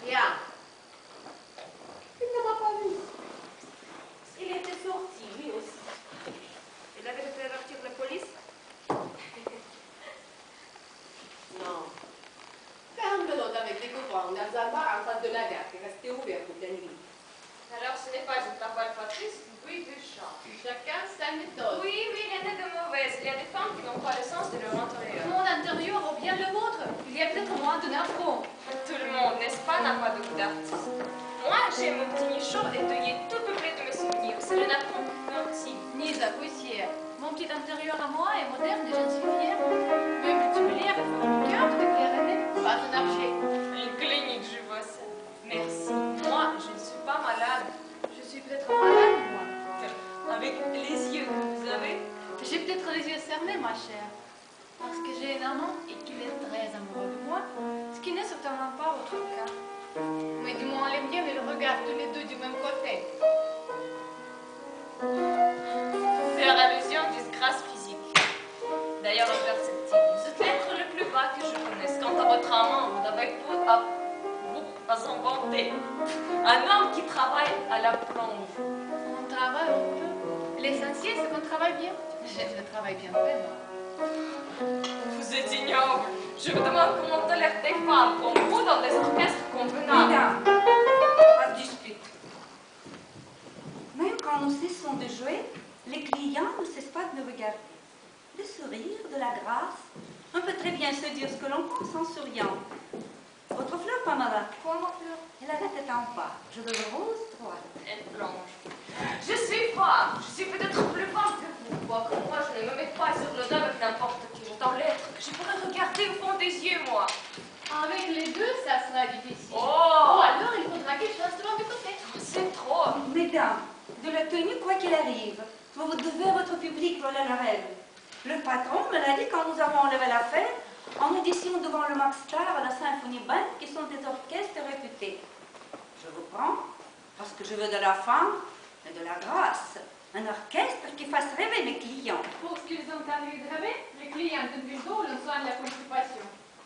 Rien. Il ne m'a pas vu. Il était sorti, lui aussi. Il avait fait avertir la police? Non. Ferme-le avec des couvents, un armoire en face de la gare qui restait ouverte toute la nuit. Alors ce n'est pas une cabale Patrice, oui, du chat. Chacun sa méthode. Oui, rien n'est de mauvaise. Il y a des femmes qui n'ont pas le sens de leur intérieur. Mon intérieur ou bien le vôtre. Il y a peut-être moins de nerfs. Tout le monde, n'est-ce pas, n'a pas de goût d'artiste. Moi, j'ai mon petit nichon étayé tout peuplé de mes souvenirs. C'est le napon petit. Nisa poussière. Mon petit intérieur à moi est moderne et je ne suis fière. Même tubulaire et fort du cœur, tout éclairé, pas un archer. Une clinique, je vois ça. Merci. Moi, je ne suis pas malade. Je suis peut-être malade, moi. Avec les yeux que vous avez. J'ai peut-être les yeux fermés, ma chère. Parce que j'ai un amant et qu'il est très amoureux de moi, ce qui n'est certainement pas votre cas. Mais du moins les miens, ils regardent tous les deux du même côté. Faire allusion à disgrâce physique. D'ailleurs, imperceptible. Vous êtes l'être le plus bas que je connaisse. Quant à votre amant, vous n'avez pas inventé. Un homme qui travaille à la plonge. On travaille un peu. L'essentiel, c'est qu'on travaille bien. J'ai le travail bien fait, moi. Vous êtes ignoble. Je vous demande comment on tolère des femmes comme vous dans des orchestres convenables. Mesdames, pas de dispute. Même quand nous cessons de jouer, les clients ne cessent pas de nous regarder. De sourire, de la grâce. On peut très bien se dire ce que l'on pense en souriant. Votre fleur, Pamela. Quoi, ma fleur? Elle a la tête en bas. Je veux le rose droite. Elle plonge. Je suis femme. Je suis peut-être plus femme que vous. Quoique moi, je ne me mets pas sur le dos avec n'importe qui. J'attends l'être que je pourrais regarder au fond des yeux, moi. Avec les deux, ça sera difficile. Oh! Ou alors, il faudra qu'il fasse de côté. C'est trop. Mesdames, de la tenue, quoi qu'il arrive, vous devez à votre public, voilà la règle. Le patron me l'a dit quand nous avons enlevé l'affaire, en audition devant le Max Star à la Symphonie Band, qui sont des orchestres réputés. Je vous prends, parce que je veux de la femme et de la grâce. Un orchestre qui fasse rêver mes clients. Pour ce qu'ils ont envie de rêver, les clients de Bilbao le soin de la constipation.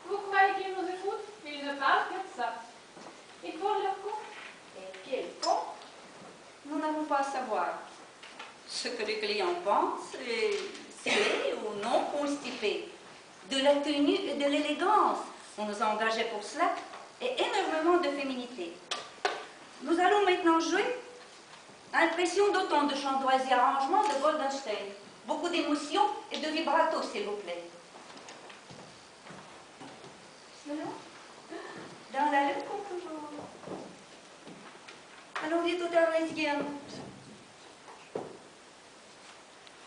Vous croyez qu'ils nous écoutent? Ils ne parlent que de ça. Ils font leur compte. Et quel fond? Nous n'avons pas à savoir ce que les clients pensent, s'il est ou non constipé. De la tenue et de l'élégance. On nous a engagés pour cela et énormément de féminité. Nous allons maintenant jouer Impression d'autant de chandoisie et arrangement de Goldenstein. Beaucoup d'émotion et de vibrato, s'il vous plaît. Dans la lune comme toujours. Allons-y tout à l'Esienne.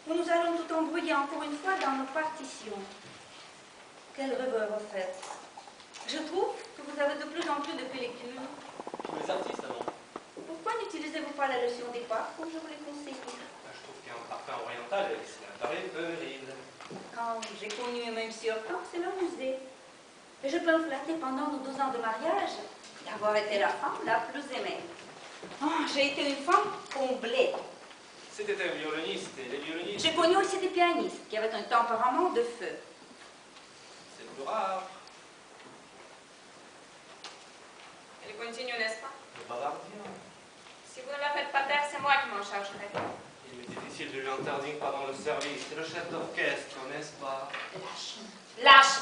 Nous allons tout embrouiller encore une fois dans nos partitions. Quelle rêveur, en fait. Je trouve que vous avez de plus en plus de pellicules. Tous les artistes avant. Pourquoi n'utilisez-vous pas la lotion départ comme je vous l'ai conseillé? Je trouve qu'un parfum oriental, c'est un taré puéril. Quand j'ai connu un même surtemps, c'est le musée. Et je peux me flatter pendant nos 12 ans de mariage d'avoir été la femme la plus aimée. Oh, j'ai été une femme comblée. C'était un violoniste, et les violonistes... J'ai connu aussi des pianistes qui avaient un tempérament de feu. C'est plus rare. Elle continue, n'est-ce pas? Le bavardien. Si vous ne la faites pas taire, c'est moi qui m'en chargerai. Il m'est difficile de lui interdire pendant le service. C'est le chef d'orchestre, n'est-ce pas? Lâche. Lâche.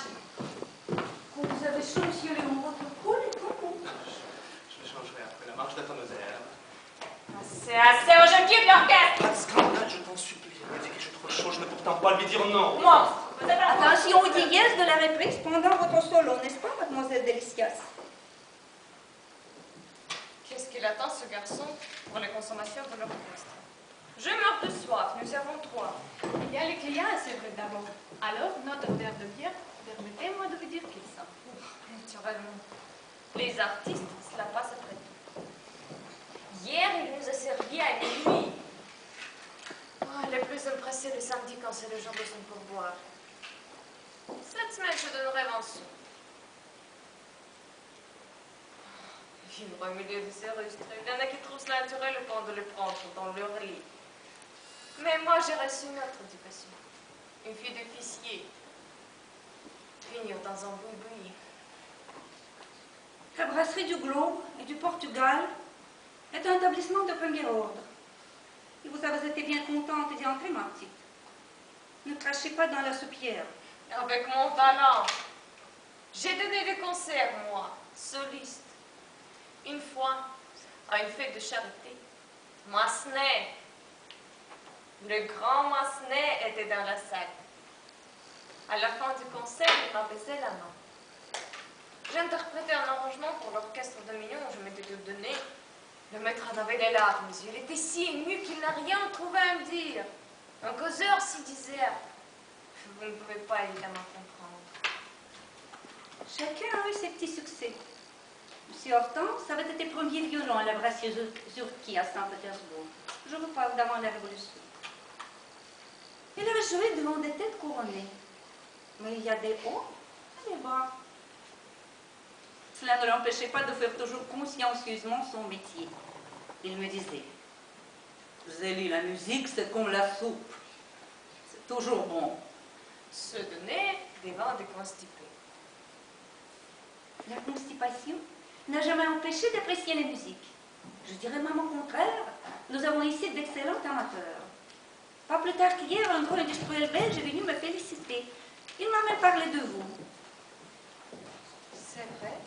Quand vous avez changé votre cou, les tampons. Je le changerai après la marche d'Athanosière. C'est assez, je quitte l'orchestre. Pas de scandale, je t'en supplie. Elle me dit quelque chose trop chaud, je ne peux pourtant pas lui dire non. Monstre. Vous êtes la Attention aux diguesses de la reprise pendant votre solo, n'est-ce pas, mademoiselle Delicias? Qu'est-ce qu'il attend, ce garçon, pour les consommations de l'orchestre? Je meurs de soif, nous avons 3. Il y a les clients à servir d'abord. Alors, notre verre de bière, permettez-moi de vous dire qu'ils sont. Naturellement. Les artistes, cela passe après tout. Hier, il nous a servi à minuit. Oh, elle est plus empressée le samedi quand c'est le jour de son pourboire. Cette semaine, je donnerai 20 sous. Il me milieu de ces rustres. Il y en a qui trouvent ça naturel au point de le prendre dans leur lit. Mais moi, j'ai reçu une autre éducation. Une fille d'officier. Finir dans un boui-boui. La brasserie du Globe et du Portugal est un établissement de premier ordre. Et vous avez été bien contente d'y entrer, ma petite. Ne crachez pas dans la soupière. Avec mon talent. J'ai donné des concerts, moi, soliste. Une fois, à une fête de charité, Massenet, le grand Massenet était dans la salle. À la fin du concert, il m'a baissé la main. J'interprétais un arrangement pour l'orchestre de Mignon où je m'étais tout donné. Le maître en avait les larmes aux yeux. Il était si ému qu'il n'a rien trouvé à me dire. Un causeur si disert. Vous ne pouvez pas évidemment comprendre. Chacun a eu ses petits succès. Monsieur Hortense avait été premier violon à la brasserie Zurki à Saint-Pétersbourg. Je vous parle d'avant la Révolution. Il avait joué devant des têtes couronnées. Mais il y a des hauts et des bas. Cela ne l'empêchait pas de faire toujours consciencieusement son métier. Il me disait, Zélie, la musique, c'est comme la soupe. C'est toujours bon. Se donner des vents de constipés. La constipation n'a jamais empêché d'apprécier la musique. Je dirais même au contraire, nous avons ici d'excellents amateurs. Pas plus tard qu'hier, un gros industriel belge est venu me féliciter. Il m'a même parlé de vous. C'est vrai?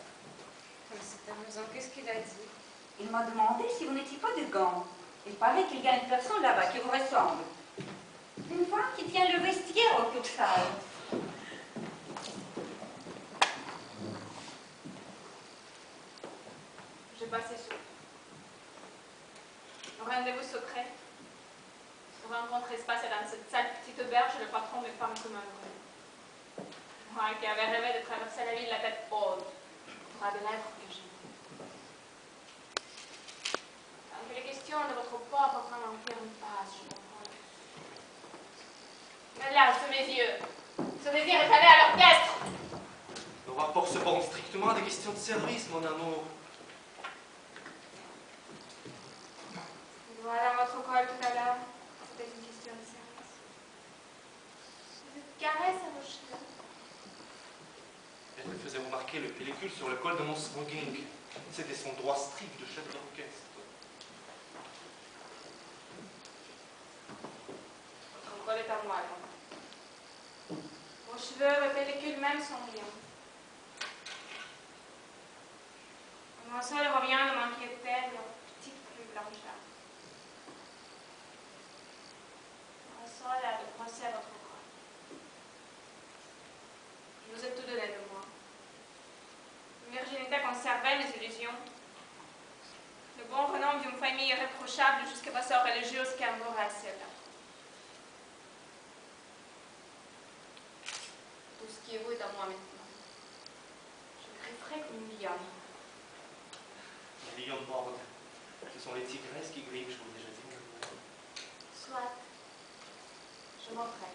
Mais c'est amusant. Qu'est-ce qu'il a dit? Il m'a demandé si vous n'étiez pas de Gand. Il paraît qu'il y a une personne là-bas qui vous ressemble. Une femme qui tient le vestiaire au Cuxal. Je passais sur un rendez-vous secret. Une rencontre espacée dans cette sale petite auberge, le patron des femmes comme un vrai. Moi qui avais rêvé de traverser la ville la tête haute, pour des lettres que j'aime. Quand il est question de votre pauvre grand empire, une passe, je comprends. Mais là, sous mes yeux, ce désir est allé à l'orchestre. Nos rapports se bornent strictement à des questions de service, mon amour. Voilà votre col tout à l'heure. C'était une question de service. Vous êtes caresse à vos cheveux. Elle me faisait remarquer le pellicule sur le col de mon smoking. C'était son droit strict de chef d'orchestre. Votre col est à moi, alors. Vos cheveux, vos pellicules même sont bien. Mon seul revient de m'inquiéter de leur petite plus blancheur. Mon seul a de brosser votre corps. Je vous ai tout donné de moi. Une virginité conservée, les illusions. Le bon renom d'une famille irréprochable jusqu'à ma sœur religieuse qui embrassait là. Tout ce qui est vous est à moi maintenant. Je grifferai comme une lionne. Les lions de borde. Ce sont les tigresses qui griffent, je vous l'ai déjà dit. Soit. Je m'en ferai.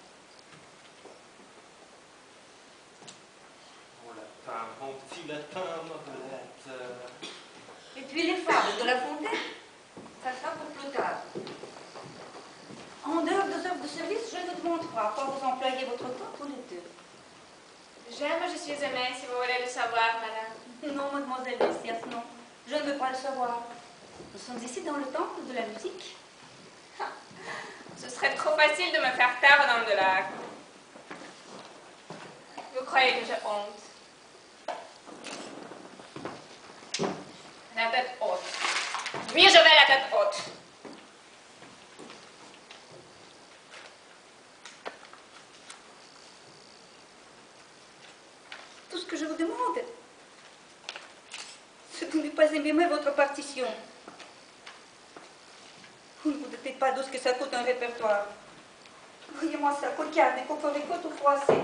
Mon latin, mon petit latin, Marlette. Et puis les fables de La Fontaine, ça sera pour plus tard. En dehors des heures de service, je ne vous demande pas quoi vous employez votre temps tous les deux. J'aime, je suis aimée, si vous voulez le savoir, madame. Non, mademoiselle Messias, non. Je ne veux pas le savoir. Nous sommes ici dans le temple de la musique. Ce serait trop facile de me faire taire dans de l'acte. Vous croyez que j'ai honte? La tête haute. Oui, je vais la tête haute. Tout ce que je vous demande, c'est de ne pas aimer votre partition. Vous ne vous doutez pas de ce que ça coûte un répertoire. Voyez-moi ça, coquillard, des cocoricots tout froissés.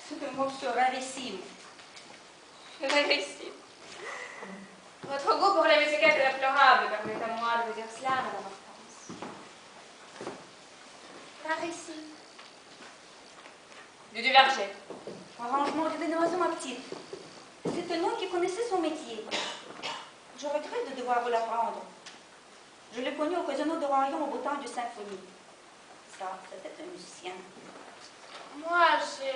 C'est un morceau rarissime. Rarissime. Votre goût pour la musique est déplorable, permettez-moi de vous dire cela, madame Hortense. Rarissime. Du Duverger. Arrangement du dénoisement, ma petite. C'est un homme qui connaissait son métier. Je regrette de devoir vous l'apprendre. Je l'ai connu au casino de Royan au beau temps du symphonie. Ça, c'était un musicien. Moi, j'ai...